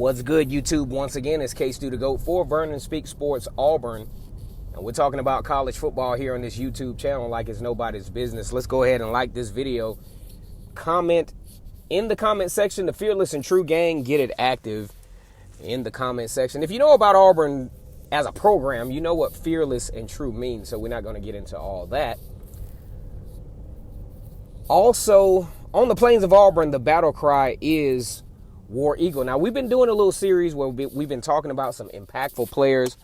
What's good, YouTube? Once again, it's K-Stu the GOAT for Vernon Speak Sports Auburn. And we're talking about college football here on this YouTube channel like it's nobody's business. Let's go ahead and like this video. Comment in the comment section. The Fearless and True gang, get it active in the comment section. If you know about Auburn as a program, you know what Fearless and True means. So we're not going to get into all that. Also, on the plains of Auburn, the battle cry is War Eagle. Now, we've been doing a little series where we've been talking about some impactful players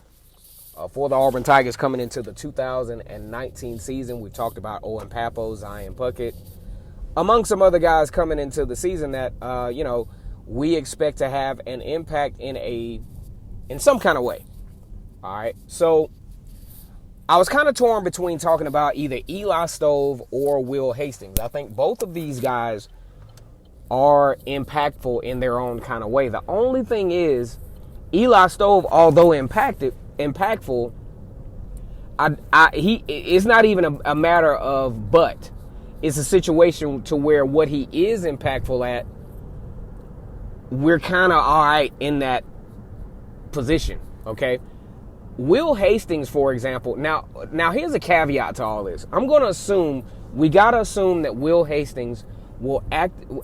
for the Auburn Tigers coming into the 2019 season. We've talked about Owen Pappoe, Zion Puckett, among some other guys coming into the season that, we expect to have an impact in some kind of way. All right. So I was kind of torn between talking about either Eli Stove or Will Hastings. I think both of these guys are impactful in their own kind of way. The only thing is, Eli Stove, although impactful, it's not even a matter of but. It's a situation to where what he is impactful at, we're kind of all right in that position, okay? Will Hastings, for example, now here's a caveat to all this. I'm going to we got to assume that Will Hastings will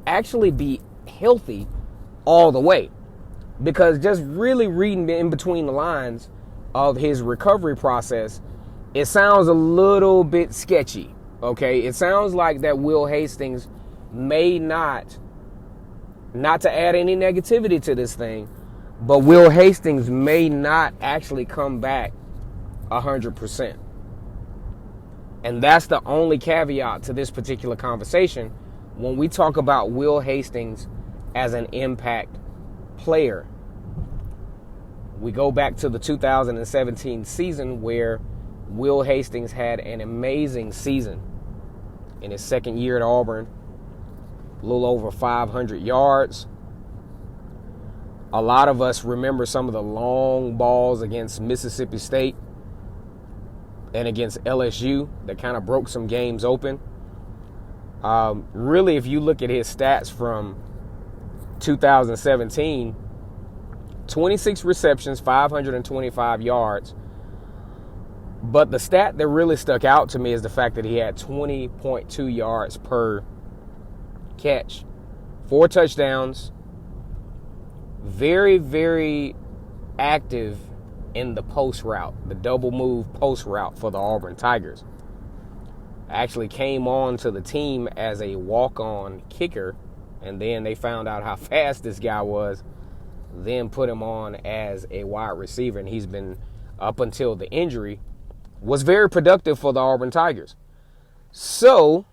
actually be healthy all the way. Because just really reading in between the lines of his recovery process, it sounds a little bit sketchy, okay? It sounds like that Will Hastings may not to add any negativity to this thing, but Will Hastings may not actually come back 100%. And that's the only caveat to this particular conversation when we talk about Will Hastings as an impact player. We go back to the 2017 season where Will Hastings had an amazing season in his second year at Auburn. A little over 500 yards. A lot of us remember some of the long balls against Mississippi State and against LSU that kind of broke some games open. Really, if you look at his stats from 2017, 26 receptions, 525 yards. But the stat that really stuck out to me is the fact that he had 20.2 yards per catch, 4 touchdowns, very, very active in the post route, the double move post route for the Auburn Tigers. Actually came on to the team as a walk-on kicker, and then they found out how fast this guy was, then put him on as a wide receiver, and he's been, up until the injury, was very productive for the Auburn Tigers. So,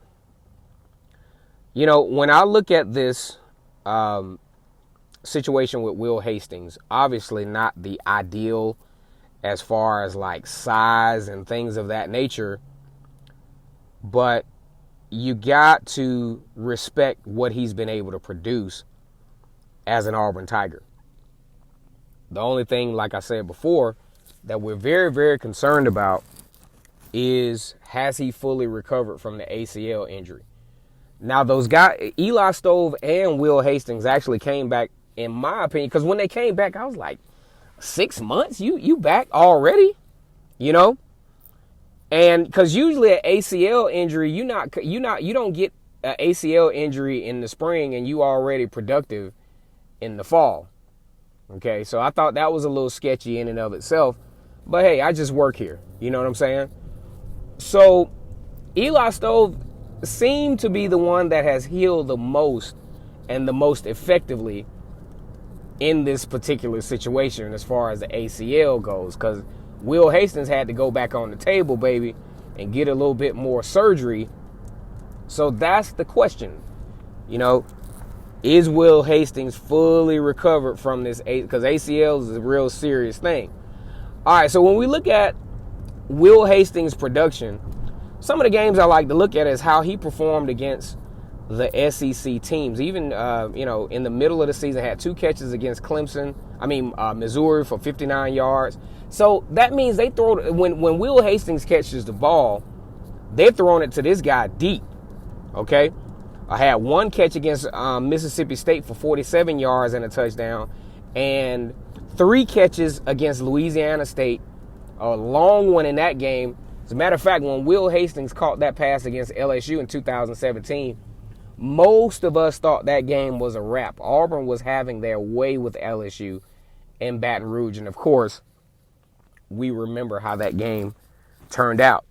when I look at this situation with Will Hastings, obviously not the ideal as far as like size and things of that nature, but you got to respect what he's been able to produce as an Auburn Tiger. The only thing, like I said before, that we're very, very concerned about is, has he fully recovered from the ACL injury? Now, those guys, Eli Stove and Will Hastings, actually came back, in my opinion, because when they came back, I was like, 6 months? You back already? And because usually an ACL injury, you don't get an ACL injury in the spring and you already productive in the fall. Okay, so I thought that was a little sketchy in and of itself. But hey, I just work here. You know what I'm saying? So Eli Stove seemed to be the one that has healed the most and the most effectively in this particular situation as far as the ACL goes, because Will Hastings had to go back on the table, baby, and get a little bit more surgery. So that's the question. Is Will Hastings fully recovered from this? Because ACL is a real serious thing. All right, so when we look at Will Hastings' production, some of the games I like to look at is how he performed against the SEC teams. Even, in the middle of the season, had 2 catches against Missouri for 59 yards. So that means they throw, when Will Hastings catches the ball, they're throwing it to this guy deep, okay? I had 1 catch against Mississippi State for 47 yards and a touchdown, and 3 catches against Louisiana State, a long one in that game. As a matter of fact, when Will Hastings caught that pass against LSU in 2017, most of us thought that game was a wrap. Auburn was having their way with LSU in Baton Rouge, and of course, we remember how that game turned out.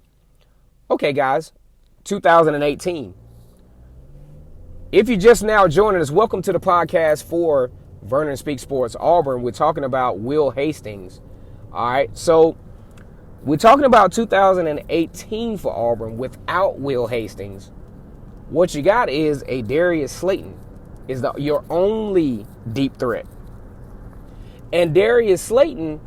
Okay, guys, 2018. If you're just now joining us, welcome to the podcast for Vernon Speaks Sports Auburn. We're talking about Will Hastings. All right, so we're talking about 2018 for Auburn without Will Hastings. What you got is a Darius Slayton is your only deep threat. And Darius Slayton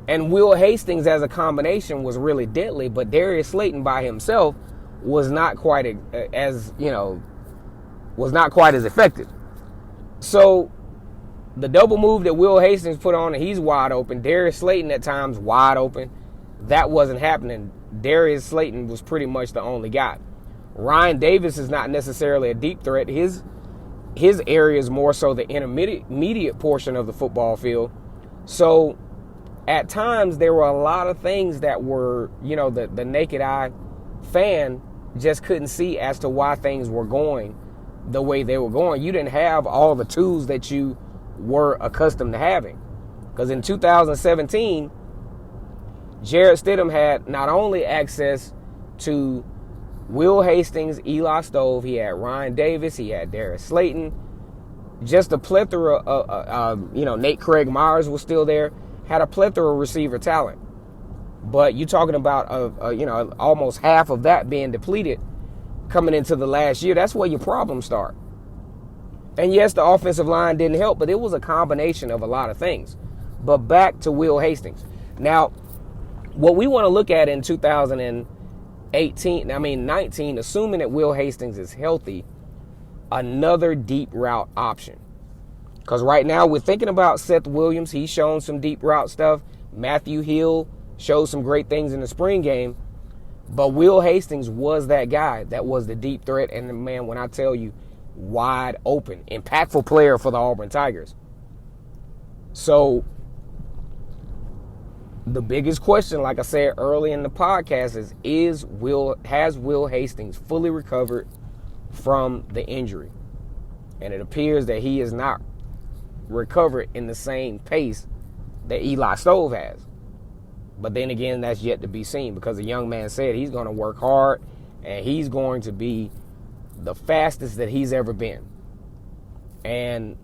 and Will Hastings as a combination was really deadly, but Darius Slayton by himself was not quite as effective. So the double move that Will Hastings put on, and he's wide open. Darius Slayton at times wide open. That wasn't happening. Darius Slayton was pretty much the only guy. Ryan Davis is not necessarily a deep threat. His area is more so the intermediate portion of the football field. So at times there were a lot of things that were, the naked eye fan just couldn't see as to why things were going the way they were going. You didn't have all the tools that you were accustomed to having. Because in 2017, Jarrett Stidham had not only access to Will Hastings, Eli Stove, he had Ryan Davis, he had Darius Slayton, just a plethora of, Nate Craig Myers was still there, had a plethora of receiver talent. But you're talking about, almost half of that being depleted coming into the last year. That's where your problems start. And yes, the offensive line didn't help, but it was a combination of a lot of things. But back to Will Hastings. Now, what we want to look at in 19, assuming that Will Hastings is healthy, another deep route option. Because right now we're thinking about Seth Williams. He's shown some deep route stuff. Matthew Hill showed some great things in the spring game. But Will Hastings was that guy that was the deep threat. And, man, when I tell you, wide open, impactful player for the Auburn Tigers. So the biggest question, like I said early in the podcast, has Will Hastings fully recovered from the injury? And it appears that he is not recovered in the same pace that Eli Stove has. But then again, that's yet to be seen, because the young man said he's going to work hard and he's going to be the fastest that he's ever been. And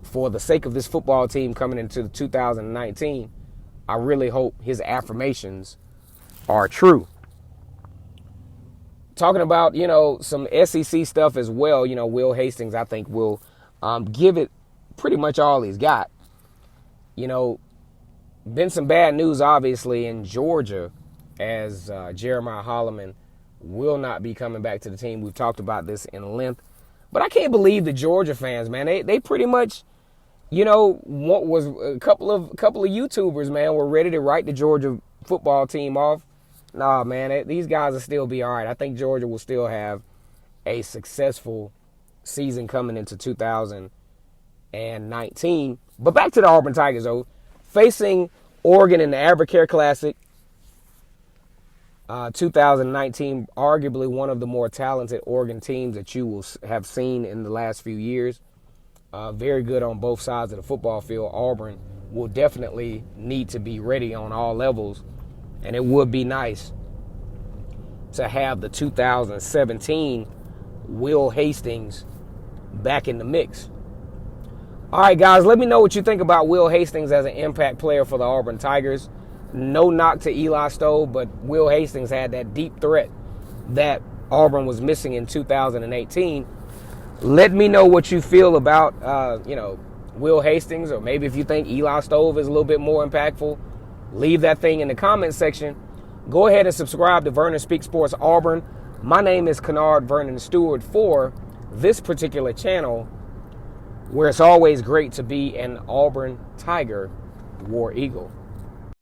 for the sake of this football team coming into 2019, I really hope his affirmations are true. Talking about, some SEC stuff as well, Will Hastings, I think, will give it pretty much all he's got. Been some bad news, obviously, in Georgia, as Jeremiah Holloman will not be coming back to the team. We've talked about this in length. But I can't believe the Georgia fans, man. They pretty much, what was a couple of YouTubers, man, were ready to write the Georgia football team off. Nah, man, these guys will still be all right. I think Georgia will still have a successful season coming into 2019. But back to the Auburn Tigers, though. Facing Oregon in the Advocare Classic 2019, arguably one of the more talented Oregon teams that you will have seen in the last few years. Very good on both sides of the football field. Auburn will definitely need to be ready on all levels, and it would be nice to have the 2017 Will Hastings back in the mix. All right, guys, let me know what you think about Will Hastings as an impact player for the Auburn Tigers. No knock to Eli Stove, but Will Hastings had that deep threat that Auburn was missing in 2018. Let me know what you feel about, Will Hastings, or maybe if you think Eli Stove is a little bit more impactful. Leave that thing in the comment section. Go ahead and subscribe to Vernon Speaks Sports Auburn. My name is Kennard Vernon Stewart for this particular channel, where it's always great to be an Auburn Tiger War Eagle.